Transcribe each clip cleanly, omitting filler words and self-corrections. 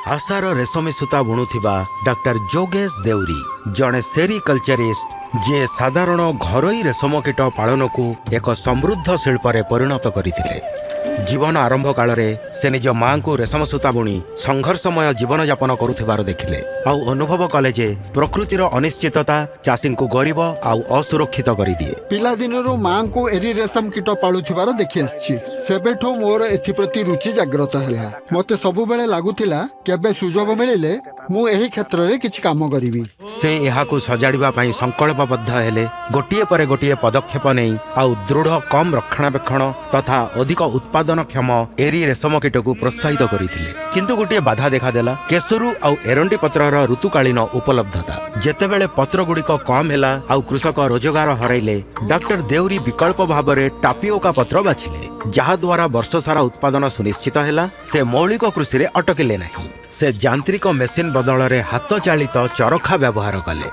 आशार रेशमी सूता बुणुथिबा डॉक्टर जोगेश देउरी जड़े सेरिकल्चरिस्ट जे साधारण घरोई रेशम कीट पालन को एक समृद्ध शिल्परे परिणत करथिले। जीवन आरंभ काल से निज मां को रेशम सूता बुणी संघर्षमय जीवन यापन करुथिबार देखिले आउ अनुभव कले जे प्रकृतिर अनिश्चितता चाषी को गरीब आउ असुरक्षित करदिए। पिला दिनरू मां को एरी रेशम कीट पालुथिबार देखि आछि। सेबेठू मोर एथिप्रति रुचि जागृत हैला। मते सबु बेले लागुथिला केबे सुजोग मिलिले मु एही क्षेत्र रे किछि काम करिवि। से एहाकु सजाड़िबा पई संकल्पबद्ध हेले। गोटिए परे गोटिए पदक्षेप नै आउ दृढ़ कम रक्षणाबेक्षण तथा अधिक उत्पादनक्षम एरी रेशम कीट को प्रोत्साहित करथिले। किंतु गोटिए बाधा देखा देला केसरू आउ एरंडी पत्रर ऋतुकालीन उपलब्धता। जेतेबेले पत्र गुड़िक कम हेला आउ कृषक रोजगार हराइले डॉक्टर देउरी विकल्प भाबरे टापिओका पत्र बाछिले, जहा द्वारा वर्ष सारा उत्पादन सुनिश्चित हेला। से मौलिक कृषि रे अटकिले नाही। से यांत्रिक मेसिन बदल रे हाथ चालित चरखा व्यवहार कले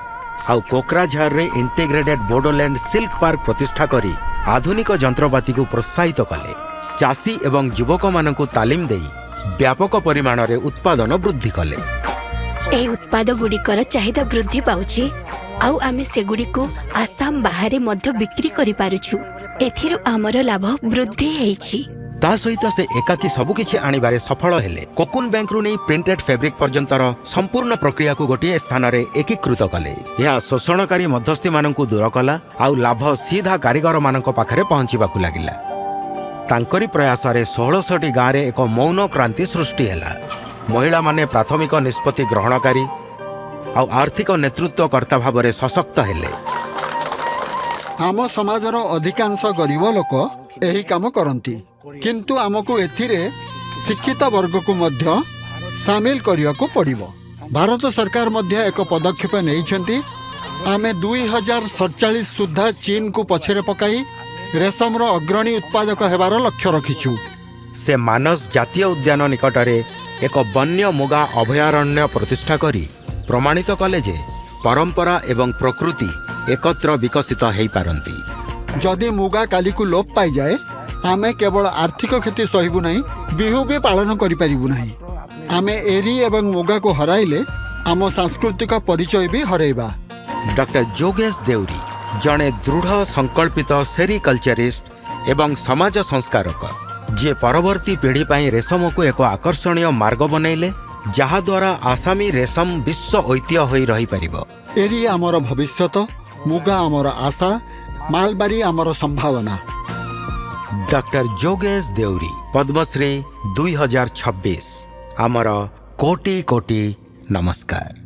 आउ कोकराझार रे इंटीग्रेटेड बोडोलैंड सिल्क पार्क प्रतिष्ठा करी आधुनिक जंत्रपाति को प्रोत्साहित कले। चाषी एवं युवक मानकु तालीम देई व्यापक परिमाण रे उत्पादन वृद्धि कले। एही उत्पाद गुड़िकर चाहिदा वृद्धि पाउछि आउ आमे से गुड़िको आसाम बाहरे मध्य बिक्री करि पारुछु। एथिरु हमर लाभ वृद्धि हेछि। ता सहित से एकाकी सबुकिछि आनिबारे सफल हेले। कोकुन बैंक रु नै प्रिंटेड फैब्रिक पर्यंतर संपूर्ण प्रक्रिया को गोटे स्थान रे एकीकृत कले। यह शोषणकारी मध्यस्थी मानकु दूर कला आउ लाभ सीधा कारीगर मानक पाखरे पहुंचीबाकु लागिला। तांकरी प्रयास रे 1600 गाँव रे एक मौन क्रांति सृष्टि हेला। महिला माने प्राथमिक निष्पत्ति ग्रहणकारी आउ आर्थिक नेतृत्वकर्ता भावरे सशक्त हेले। आम समाजर अधिकांश गरीब लोक एही काम करंती, किंतु आमको एथिरे शिक्षित वर्ग को मध्य शामिल करिया को पड़िबो। भारत सरकार मध्य एक पदक्षेप नेइछंती। आमे 2047 सुद्धा चीन को पछरे पकाई रेशम रो अग्रणी उत्पादक हेबार लक्ष्य रखिछु। से मानस जातीय उद्यान निकटरे एक वन्य मुगा अभयारण्य प्रतिष्ठा करी प्रमाणित कले जे परंपरा एवं प्रकृति एकत्र विकसित हेई पारंती। जदि मुगा काली को लोप पाई जाए आमे केवल आर्थिक क्षति सहिबु नहीं, बिहु भी पालन करि परिबु नहीं। आमे एरी एवं मुगा को हराइले आम सांस्कृतिक परिचय भी हरेबा। डॉक्टर जोगेश देउरी जड़े दृढ़ संकल्पित सेरिकल्चरिस्ट एवं समाज संस्कारक जे परवर्ती पीढ़ी पाई रेशम को एक आकर्षणीय मार्ग बनैले, जहा द्वारा आसामी रेशम विश्व ऐतिह्य होई रही परिबो। एरी आमर भविष्यत, मुगा आमर आशा, मालबारी आमर संभावना। डॉक्टर जोगेश देउरी पद्मश्री 2026 आमर कोटि कोटि नमस्कार।